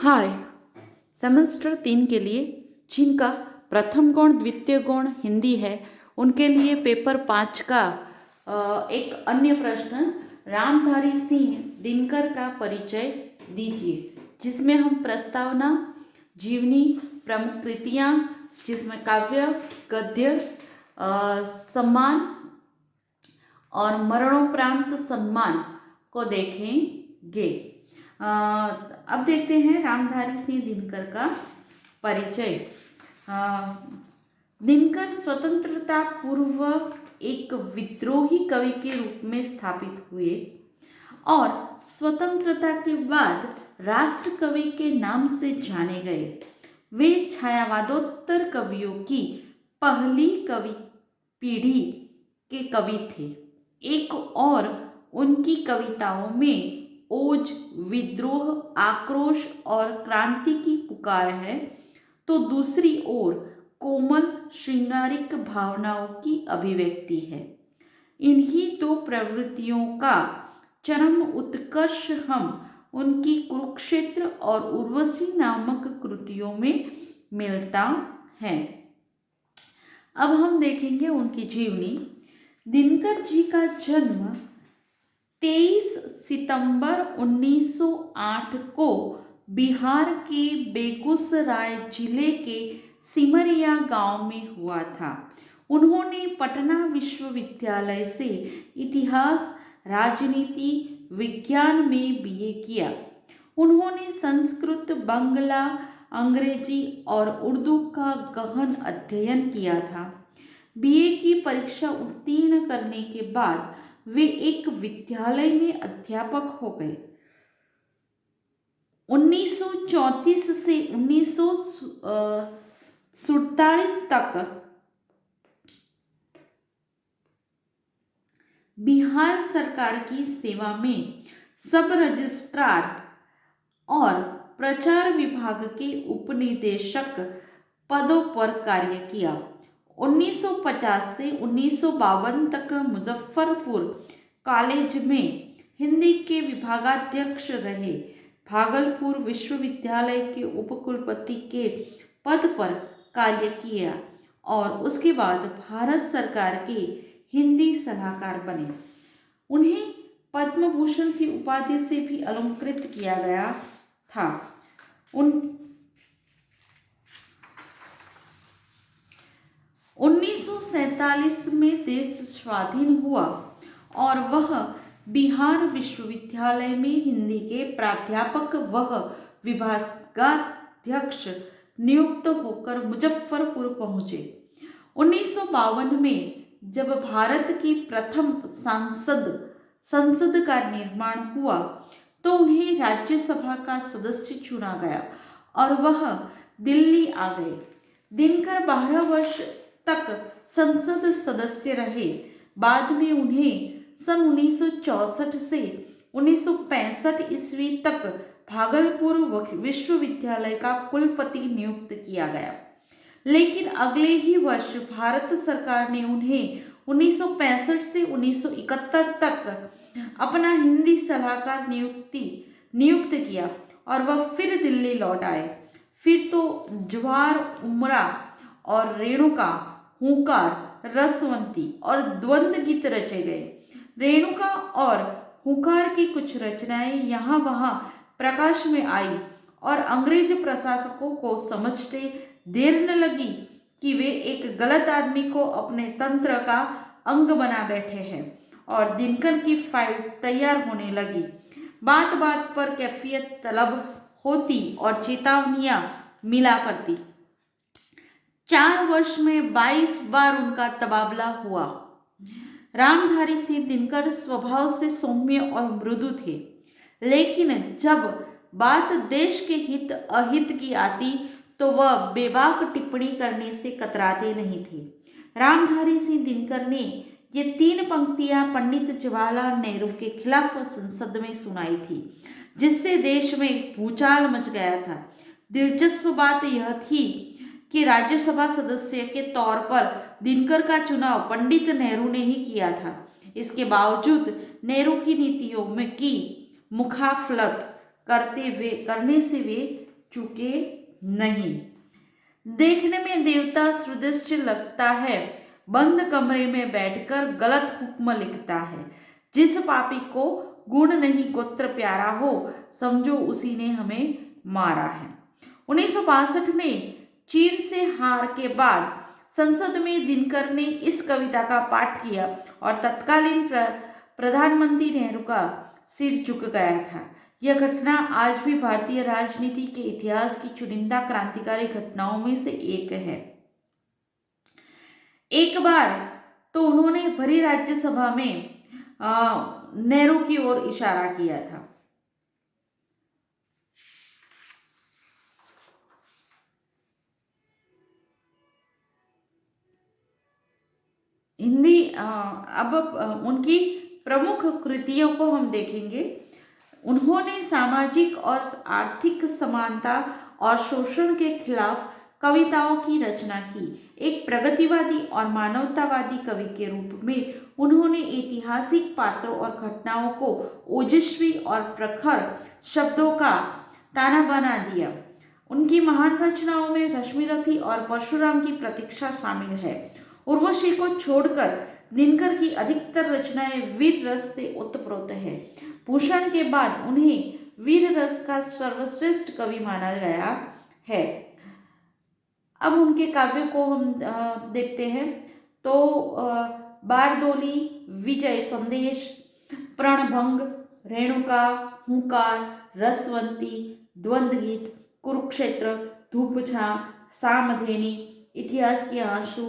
हाय। Semester 3 के लिए जिनका प्रथम गौण द्वितीय गौण हिंदी है उनके लिए पेपर 5 का एक अन्य प्रश्न, रामधारी सिंह दिनकर का परिचय दीजिए, जिसमें हम प्रस्तावना, जीवनी, प्रमुख कृतियाँ, जिसमें काव्य, गद्य, सम्मान और मरणोपरांत सम्मान को देखेंगे। अब देखते हैं रामधारी सिंह दिनकर का परिचय। दिनकर स्वतंत्रता पूर्व एक विद्रोही कवि के रूप में स्थापित हुए और स्वतंत्रता के बाद राष्ट्र कवि के नाम से जाने गए। वे छायावादोत्तर कवियों की पहली कवि पीढ़ी के कवि थे। एक और उनकी कविताओं में ओज, विद्रोह, आक्रोश और क्रांति की पुकार है, तो दूसरी ओर कोमल श्रृंगारिक भावनाओं की अभिव्यक्ति है। इन्हीं दो प्रवृत्तियों का चरम उत्कर्ष हम उनकी कुरुक्षेत्र और उर्वशी नामक कृतियों में मिलता है। अब हम देखेंगे उनकी जीवनी। दिनकर जी का जन्म 23 सितंबर 1908 को बिहार के बेगूसराय जिले के सिमरिया गांव में हुआ था। उन्होंने पटना विश्वविद्यालय से इतिहास, राजनीति विज्ञान में बीए किया। उन्होंने संस्कृत, बांग्ला, अंग्रेजी और उर्दू का गहन अध्ययन किया था। बीए की परीक्षा उत्तीर्ण करने के बाद वे एक विद्यालय में अध्यापक हो गए। 1934 से 1947 तक बिहार सरकार की सेवा में सब रजिस्ट्रार और प्रचार विभाग के उपनिदेशक पदों पर कार्य किया। 1950 से 1952 तक मुजफ्फरपुर कॉलेज में हिंदी के विभागाध्यक्ष रहे। भागलपुर विश्वविद्यालय के उपकुलपति के पद पर कार्य किया और उसके बाद भारत सरकार के हिंदी सलाहकार बने। उन्हें पद्म भूषण की उपाधि से भी अलंकृत किया गया था। 1947 में देश स्वाधीन हुआ और वह बिहार विश्वविद्यालय में हिंदी के प्राध्यापक व विभागाध्यक्ष नियुक्त होकर मुजफ्फरपुर पहुंचे। 1952 में जब भारत की प्रथम संसद का निर्माण हुआ तो उन्हें राज्यसभा का सदस्य चुना गया और वह दिल्ली आ गए। दिनकर 12 वर्ष तक संसद सदस्य रहे। बाद में उन्हें सन 1964 से 1965 ईस्वी तक भागलपुर विश्वविद्यालय का कुलपति नियुक्त किया गया, लेकिन अगले ही वर्ष भारत सरकार ने उन्हें 1965 से 1971 तक अपना हिंदी सलाहकार नियुक्त किया और वह फिर दिल्ली लौट आए। फिर तो ज्वार, उमरा और रेणुका, हुंकार, रसवंती और द्वंद्व गीत रचे गए। रेणुका और हुंकार की कुछ रचनाएं यहाँ वहाँ प्रकाश में आई और अंग्रेज प्रशासकों को समझते देर न लगी कि वे एक गलत आदमी को अपने तंत्र का अंग बना बैठे हैं और दिनकर की फाइल तैयार होने लगी। बात बात पर कैफियत तलब होती और चेतावनियां मिला करती। 4 वर्ष में 22 बार उनका तबादला हुआ। रामधारी सिंह दिनकर स्वभाव से सौम्य और मृदु थे, लेकिन जब बात देश के हित अहित की आती तो वह बेबाक टिप्पणी करने से कतराते नहीं थे। रामधारी सिंह दिनकर ने ये 3 पंक्तियां पंडित जवाहरलाल नेहरू के खिलाफ संसद में सुनाई थी, जिससे देश में भूचाल मच गया था। दिलचस्प बात यह थी कि राज्यसभा सदस्य के तौर पर दिनकर का चुनाव पंडित नेहरू ने ही किया था। इसके बावजूद नेहरू की नीतियों में की मुखाफलत करने से वे चुके नहीं। देखने में देवता सदृश लगता है, बंद कमरे में बैठकर गलत हुक्म लिखता है। जिस पापी को गुण नहीं गोत्र प्यारा हो, समझो उसी ने हमें मारा है। 1962 में चीन से हार के बाद संसद में दिनकर ने इस कविता का पाठ किया और तत्कालीन प्रधानमंत्री नेहरू का सिर झुक गया था। यह घटना आज भी भारतीय राजनीति के इतिहास की चुनिंदा क्रांतिकारी घटनाओं में से एक है। एक बार तो उन्होंने भरी राज्यसभा में नेहरू की ओर इशारा किया था। हिंदी अब उनकी प्रमुख कृतियों को हम देखेंगे। उन्होंने सामाजिक और आर्थिक समानता और शोषण के खिलाफ कविताओं की रचना की। एक प्रगतिवादी और मानवतावादी कवि के रूप में उन्होंने ऐतिहासिक पात्रों और घटनाओं को ओजस्वी और प्रखर शब्दों का ताना बना दिया। उनकी महान रचनाओं में रश्मिरथी और परशुराम की प्रतीक्षा शामिल है। उर्वशी को छोड़कर दिनकर की अधिकतर रचनाएं वीर रस से ओतप्रोत है। भूषण के बाद उन्हें वीर रस का सर्वश्रेष्ठ कवि माना गया है। अब उनके काव्यों को हम देखते हैं तो बारदोली, विजय संदेश, प्रणभंग, रेणुका, हुंकार, रसवंती, द्वंद्व गीत, कुरुक्षेत्र, धूपछां, सामधेनी, इतिहास के आंसू,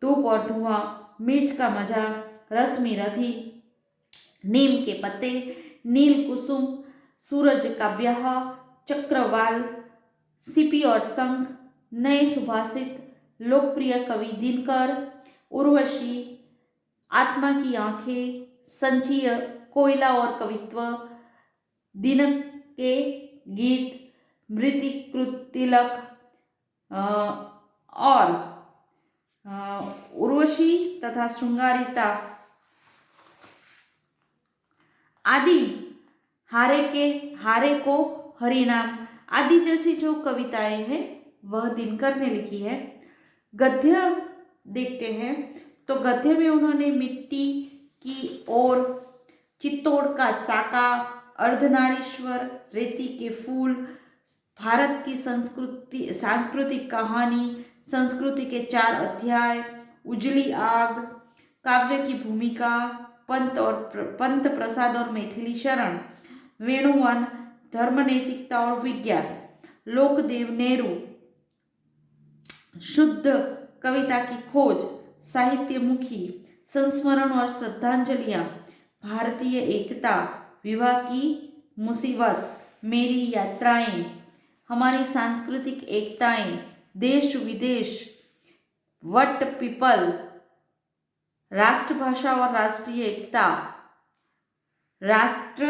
धूप और धुआं, मिर्च का मजा, रश्मिरथी, नीम के पत्ते, नील कुसुम, सूरज का ब्याह, चक्रवाल, सीपी और शंख, नए सुभाषित, लोकप्रिय कवि दिनकर, उर्वशी, आत्मा की आंखें, संचय, कोयला और कवित्व, दिन के गीत, मृतिकृत तिलक और उर्वशी तथा श्रृंगारिता आदि, हारे को हरिनाम आदि जैसी जो कविताएं हैं वह दिनकर ने लिखी है। गद्य देखते हैं तो गद्य में उन्होंने मिट्टी की ओर, चित्तौड़ का साका, अर्धनारीश्वर, रेती के फूल, भारत की सांस्कृतिक कहानी, संस्कृति के 4 अध्याय, उजली आग, काव्य की भूमिका, पंत प्रसाद और मैथिली शरण, वेणुवन, धर्म नैतिकता और विज्ञान, लोकदेव नेहरू, शुद्ध कविता की खोज, साहित्यमुखी, संस्मरण और श्रद्धांजलियां, भारतीय एकता, विवाह की मुसीबत, मेरी यात्राएं, हमारी सांस्कृतिक एकताएं, देश विदेश, वट पीपल, राष्ट्रभाषा और राष्ट्रीय एकता, राष्ट्र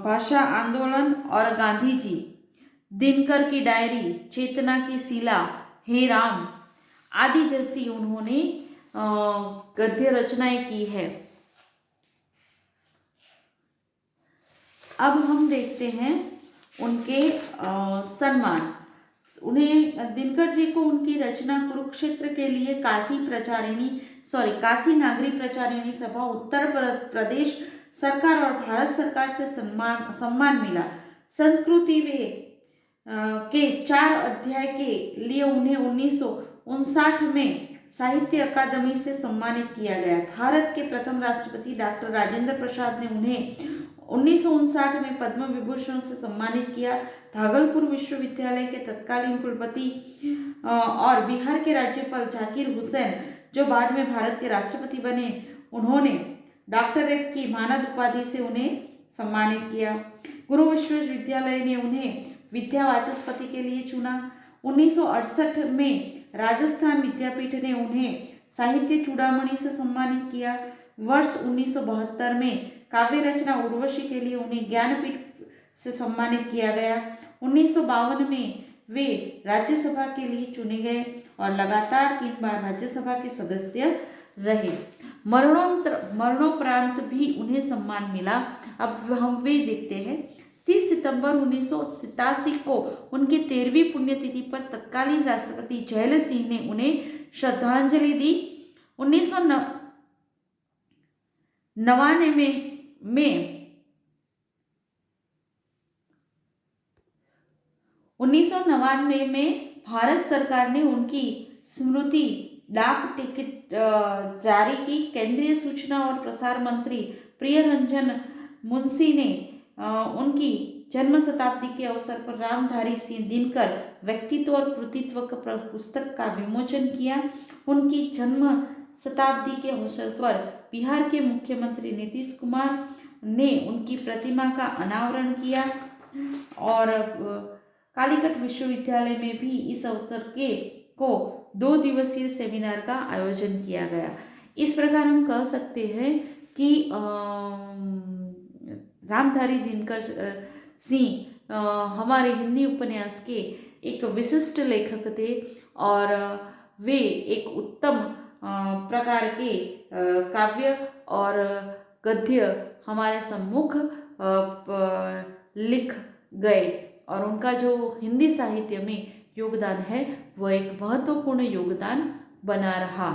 भाषा आंदोलन और गांधी जी, दिनकर की डायरी, चेतना की शिला, हे राम आदि जैसी उन्होंने गद्य रचनाएं की है। अब हम देखते हैं उनके सम्मान। उन्हें दिनकर जी को उनकी रचना कुरुक्षेत्र के लिए काशी नागरी प्रचारिणी सभा, उत्तर प्रदेश सरकार और भारत सरकार से सम्मान मिला। संस्कृति के 4 अध्याय के लिए उन्हें 1959 में साहित्य अकादमी से सम्मानित किया गया। भारत के प्रथम राष्ट्रपति डॉक्टर राजेंद्र प्रसाद ने उन्हें 1959 में पद्म विभूषण से सम्मानित किया। भागलपुर विश्वविद्यालय के तत्कालीन कुलपति और बिहार के राज्यपाल जाकिर हुसैन, जो बाद में भारत के राष्ट्रपति बने, उन्होंने डॉक्टरेट की मानद उपाधि से उन्हें सम्मानित किया। गुरु विश्वविद्यालय ने उन्हें विद्या वाचस्पति के लिए चुना। 1968 में राजस्थान विद्यापीठ ने उन्हें साहित्य चूड़ामणि से सम्मानित किया। वर्ष 1972 में काव्य रचना उर्वशी के लिए उन्हें ज्ञानपीठ से सम्मानित किया गया। 1952 में वे राज्यसभा के लिए चुने गए और लगातार 3 बार राज्यसभा के सदस्य रहे। मरणोपरांत भी उन्हें सम्मान मिला। अब हम वे देखते हैं 30 सितंबर 1987 को उनकी 13वीं पुण्यतिथि पर तत्कालीन राष्ट्रपति जयललिता सिंह ने उन्हें श्रद्धांजलि दी। 1999 में भारत सरकार ने उनकी स्मृति डाक टिकट जारी की। केंद्रीय सूचना और प्रसार मंत्री प्रियरंजन मुंशी ने उनकी जन्म शताब्दी के अवसर पर रामधारी सिंह दिनकर व्यक्तित्व और कृतित्व का पुस्तक का विमोचन किया। उनकी जन्म शताब्दी के अवसर पर बिहार के मुख्यमंत्री नीतीश कुमार ने उनकी प्रतिमा का अनावरण किया और कालीकट विश्वविद्यालय में भी इस अवसर को 2 दिवसीय सेमिनार का आयोजन किया गया। इस प्रकार हम कह सकते हैं कि रामधारी दिनकर सिंह हमारे हिंदी उपन्यास के एक विशिष्ट लेखक थे और वे एक उत्तम प्रकार के काव्य और गद्य हमारे सम्मुख लिख गए और उनका जो हिंदी साहित्य में योगदान है वह एक महत्वपूर्ण योगदान बना रहा।